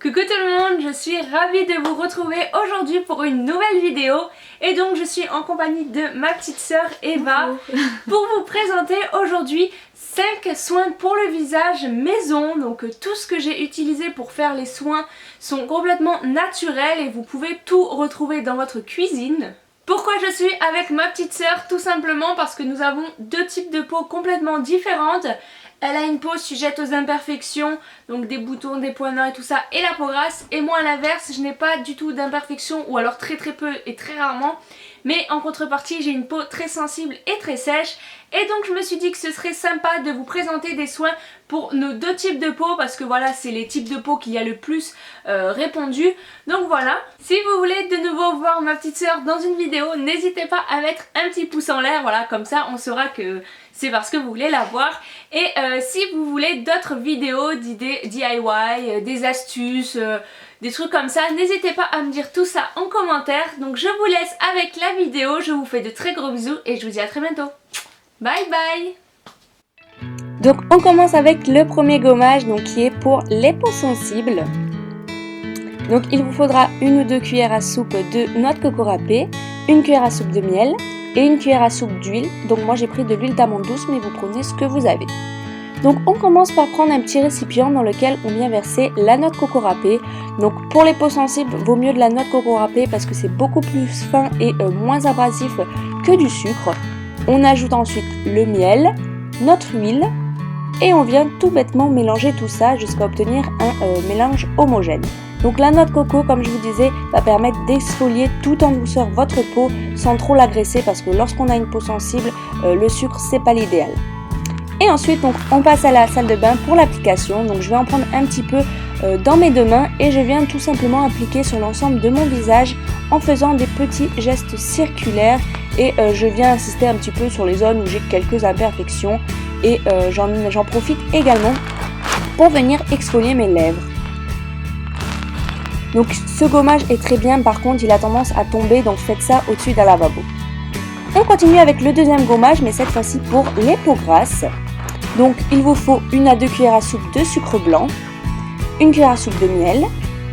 Coucou tout le monde, je suis ravie de vous retrouver aujourd'hui pour une nouvelle vidéo et donc je suis en compagnie de ma petite sœur Eva pour vous présenter aujourd'hui 5 soins pour le visage maison. Donc tout ce que j'ai utilisé pour faire les soins sont complètement naturels et vous pouvez tout retrouver dans votre cuisine. Pourquoi je suis avec ma petite sœur? Tout simplement parce que nous avons deux types de peau complètement différentes. Elle a une peau sujette aux imperfections, donc des boutons, des points noirs et tout ça, et la peau grasse. Et moi à l'inverse, je n'ai pas du tout d'imperfections, ou alors très peu et très rarement. Mais en contrepartie, j'ai une peau très sensible et très sèche. Et donc je me suis dit que ce serait sympa de vous présenter des soins pour nos deux types de peau, parce que voilà, c'est les types de peau qu'il y a le plus répandu. Donc voilà, si vous voulez de nouveau voir ma petite sœur dans une vidéo, n'hésitez pas à mettre un petit pouce en l'air, voilà, comme ça on saura que c'est parce que vous voulez la voir. Et si vous voulez d'autres vidéos d'idées DIY, des astuces, des trucs comme ça, n'hésitez pas à me dire tout ça en commentaire. Donc je vous laisse avec la vidéo, je vous fais de très gros bisous et je vous dis à très bientôt. Bye bye. Donc on commence avec le premier gommage, donc qui est pour les peaux sensibles. Donc il vous faudra une ou deux cuillères à soupe de noix de coco râpée, une cuillère à soupe de miel et une cuillère à soupe d'huile. Donc moi j'ai pris de l'huile d'amande douce, mais vous prenez ce que vous avez. Donc on commence par prendre un petit récipient dans lequel on vient verser la noix de coco râpée. Donc pour les peaux sensibles, vaut mieux de la noix de coco râpée parce que c'est beaucoup plus fin et moins abrasif que du sucre. On ajoute ensuite le miel, notre huile et on vient tout bêtement mélanger tout ça jusqu'à obtenir un mélange homogène. Donc la noix de coco, comme je vous disais, va permettre d'exfolier tout en douceur votre peau sans trop l'agresser, parce que lorsqu'on a une peau sensible, le sucre c'est pas l'idéal. Et ensuite donc on passe à la salle de bain pour l'application. Donc je vais en prendre un petit peu dans mes deux mains et je viens tout simplement appliquer sur l'ensemble de mon visage en faisant des petits gestes circulaires et je viens insister un petit peu sur les zones où j'ai quelques imperfections et j'en profite également pour venir exfolier mes lèvres. Donc ce gommage est très bien, par contre il a tendance à tomber, donc faites ça au-dessus d'un lavabo. On continue avec le deuxième gommage, mais cette fois-ci pour les peaux grasses. Donc il vous faut 1 à 2 cuillères à soupe de sucre blanc, une cuillère à soupe de miel,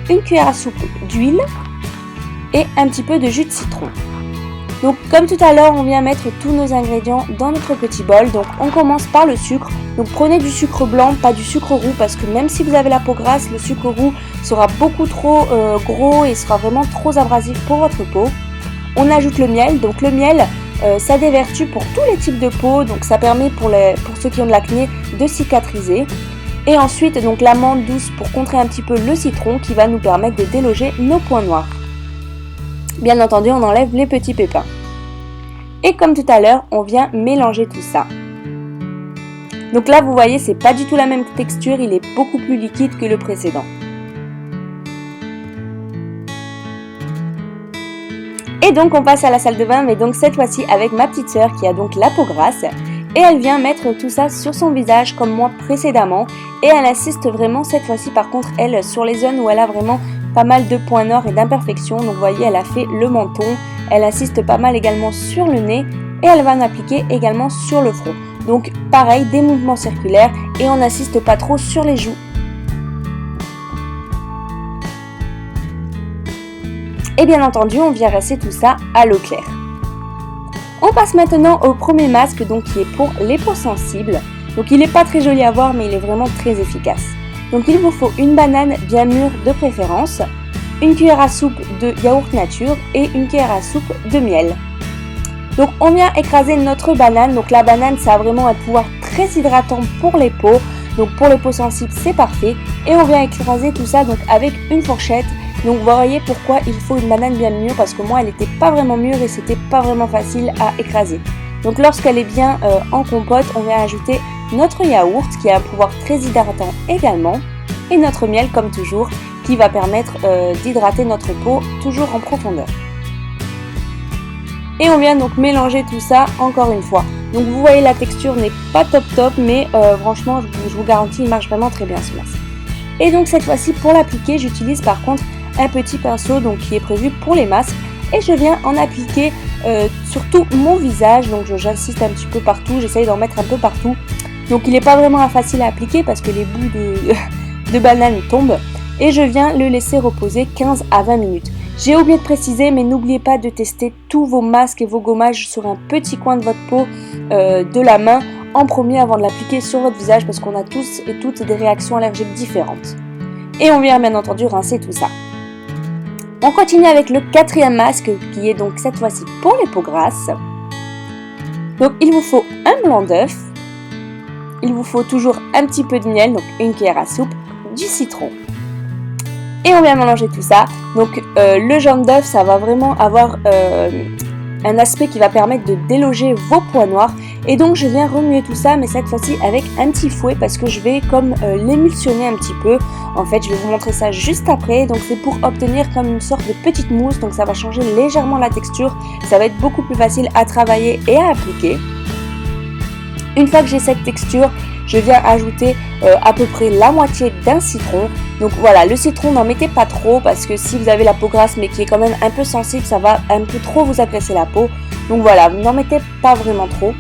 une cuillère à soupe d'huile et un petit peu de jus de citron. Donc comme tout à l'heure, on vient mettre tous nos ingrédients dans notre petit bol. Donc on commence par le sucre. Donc prenez du sucre blanc, pas du sucre roux, parce que même si vous avez la peau grasse, le sucre roux sera beaucoup trop gros et sera vraiment trop abrasif pour votre peau. On ajoute le miel. Donc le miel, ça a des vertus pour tous les types de peau. Donc ça permet pour ceux qui ont de l'acné de cicatriser. Et ensuite donc l'amande douce pour contrer un petit peu le citron qui va nous permettre de déloger nos points noirs. Bien entendu, on enlève les petits pépins. Et comme tout à l'heure, on vient mélanger tout ça. Donc là, vous voyez, c'est pas du tout la même texture, il est beaucoup plus liquide que le précédent. Et donc, on passe à la salle de bain, mais donc cette fois-ci avec ma petite sœur qui a donc la peau grasse. Et elle vient mettre tout ça sur son visage comme moi précédemment. Et elle insiste vraiment cette fois-ci, par contre, elle, sur les zones où elle a vraiment pas mal de points noirs et d'imperfections. Donc vous voyez, elle a fait le menton, elle insiste pas mal également sur le nez et elle va en appliquer également sur le front. Donc pareil, des mouvements circulaires et on n'insiste pas trop sur les joues. Et bien entendu, on vient rincer tout ça à l'eau claire. On passe maintenant au premier masque, donc qui est pour les peaux sensibles. Donc il n'est pas très joli à voir, mais il est vraiment très efficace. Donc il vous faut une banane bien mûre de préférence, une cuillère à soupe de yaourt nature et une cuillère à soupe de miel. Donc on vient écraser notre banane. Donc la banane, ça a vraiment un pouvoir très hydratant pour les peaux. Donc pour les peaux sensibles, c'est parfait. Et on vient écraser tout ça donc avec une fourchette. Donc vous voyez pourquoi il faut une banane bien mûre, parce que moi elle n'était pas vraiment mûre et c'était pas vraiment facile à écraser. Donc lorsqu'elle est bien en compote, on vient ajouter notre yaourt qui a un pouvoir très hydratant également et notre miel comme toujours qui va permettre d'hydrater notre peau toujours en profondeur. Et on vient donc mélanger tout ça encore une fois. Donc vous voyez, la texture n'est pas top mais franchement je vous garantis, il marche vraiment très bien ce masque. Et donc cette fois-ci pour l'appliquer, j'utilise par contre un petit pinceau donc qui est prévu pour les masques et je viens en appliquer sur tout mon visage. Donc j'insiste un petit peu partout, j'essaye d'en mettre un peu partout. Donc il n'est pas vraiment facile à appliquer parce que les bouts de banane tombent. et je viens le laisser reposer 15 à 20 minutes. J'ai oublié de préciser, mais n'oubliez pas de tester tous vos masques et vos gommages sur un petit coin de votre peau de la main en premier avant de l'appliquer sur votre visage parce qu'on a tous et toutes des réactions allergiques différentes. Et on vient bien entendu rincer tout ça. On continue avec le quatrième masque qui est donc cette fois-ci pour les peaux grasses. Donc il vous faut un blanc d'œuf, il vous faut toujours un petit peu de miel, donc une cuillère à soupe, du citron. Et on vient mélanger tout ça. Donc le jaune d'œuf, ça va vraiment avoir un aspect qui va permettre de déloger vos points noirs. Et donc je viens remuer tout ça, mais cette fois-ci avec un petit fouet parce que je vais comme l'émulsionner un petit peu. En fait, je vais vous montrer ça juste après. Donc c'est pour obtenir comme une sorte de petite mousse. Donc ça va changer légèrement la texture. Ça va être beaucoup plus facile à travailler et à appliquer. Une fois que j'ai cette texture, je viens ajouter à peu près la moitié d'un citron. Donc voilà, le citron, n'en mettez pas trop parce que si vous avez la peau grasse mais qui est quand même un peu sensible, ça va un peu trop vous agresser la peau. Donc voilà, n'en mettez pas vraiment trop.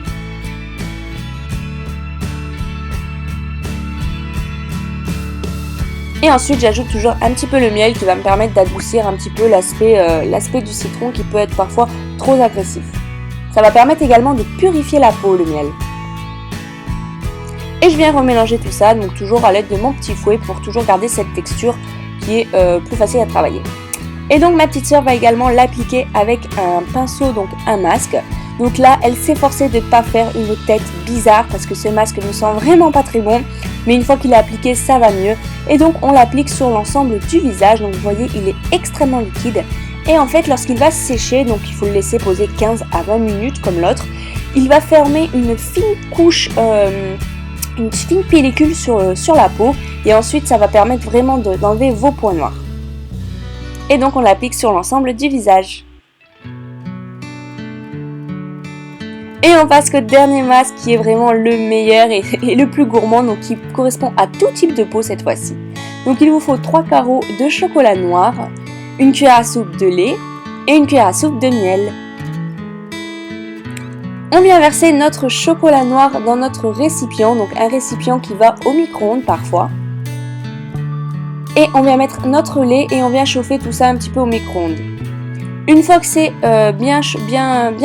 Et ensuite, j'ajoute toujours un petit peu le miel qui va me permettre d'adoucir un petit peu l'aspect du citron qui peut être parfois trop agressif. Ça va permettre également de purifier la peau, le miel. Et je viens remélanger tout ça, donc toujours à l'aide de mon petit fouet pour toujours garder cette texture qui est plus facile à travailler. Et donc ma petite soeur va également l'appliquer avec un pinceau, donc un masque. Donc là, elle s'est forcée de ne pas faire une tête bizarre parce que ce masque ne sent vraiment pas très bon. Mais une fois qu'il est appliqué, ça va mieux. Et donc on l'applique sur l'ensemble du visage. Donc vous voyez, il est extrêmement liquide. Et en fait, lorsqu'il va sécher, donc il faut le laisser poser 15 à 20 minutes comme l'autre, il va former une fine couche, une fine pellicule sur la peau. Et ensuite, ça va permettre vraiment d'enlever vos points noirs. Et donc on l'applique sur l'ensemble du visage. Et on passe au dernier masque qui est vraiment le meilleur et le plus gourmand, donc qui correspond à tout type de peau cette fois-ci. Donc il vous faut 3 carreaux de chocolat noir, une cuillère à soupe de lait et une cuillère à soupe de miel. On vient verser notre chocolat noir dans notre récipient, donc un récipient qui va au micro-ondes parfois. Et on vient mettre notre lait et on vient chauffer tout ça un petit peu au micro-ondes. Une fois que c'est bien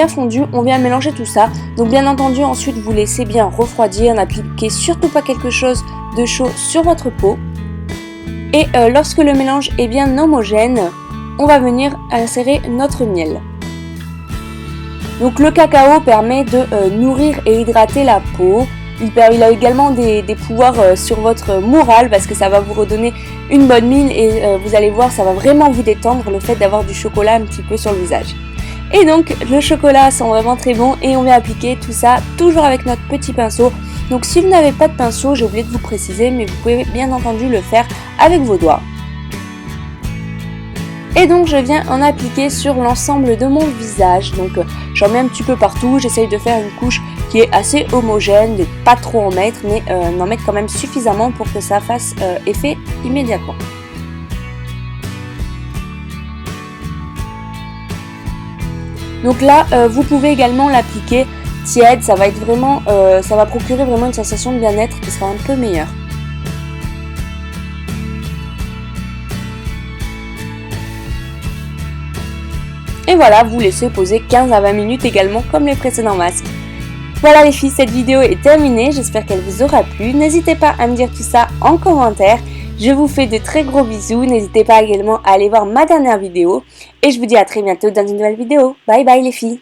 fondu, on vient mélanger tout ça. Donc bien entendu, ensuite vous laissez bien refroidir, n'appliquez surtout pas quelque chose de chaud sur votre peau. Et lorsque le mélange est bien homogène, on va venir insérer notre miel. Donc le cacao permet de nourrir et hydrater la peau. Il a également des pouvoirs sur votre morale parce que ça va vous redonner une bonne mine et vous allez voir, ça va vraiment vous détendre le fait d'avoir du chocolat un petit peu sur le visage. Et donc le chocolat sent vraiment très bon et on vient appliquer tout ça toujours avec notre petit pinceau. Donc si vous n'avez pas de pinceau, j'ai oublié de vous préciser, mais vous pouvez bien entendu le faire avec vos doigts. Et donc je viens en appliquer sur l'ensemble de mon visage. Donc j'en mets un petit peu partout, j'essaye de faire une couche qui est assez homogène, de pas trop en mettre, mais d'en mettre quand même suffisamment pour que ça fasse effet immédiatement. Donc là, vous pouvez également l'appliquer tiède, ça va être vraiment, ça va procurer vraiment une sensation de bien-être qui sera un peu meilleure. Et voilà, vous laissez poser 15 à 20 minutes également comme les précédents masques. Voilà les filles, cette vidéo est terminée, j'espère qu'elle vous aura plu. N'hésitez pas à me dire tout ça en commentaire. Je vous fais de très gros bisous, n'hésitez pas également à aller voir ma dernière vidéo. Et je vous dis à très bientôt dans une nouvelle vidéo. Bye bye les filles.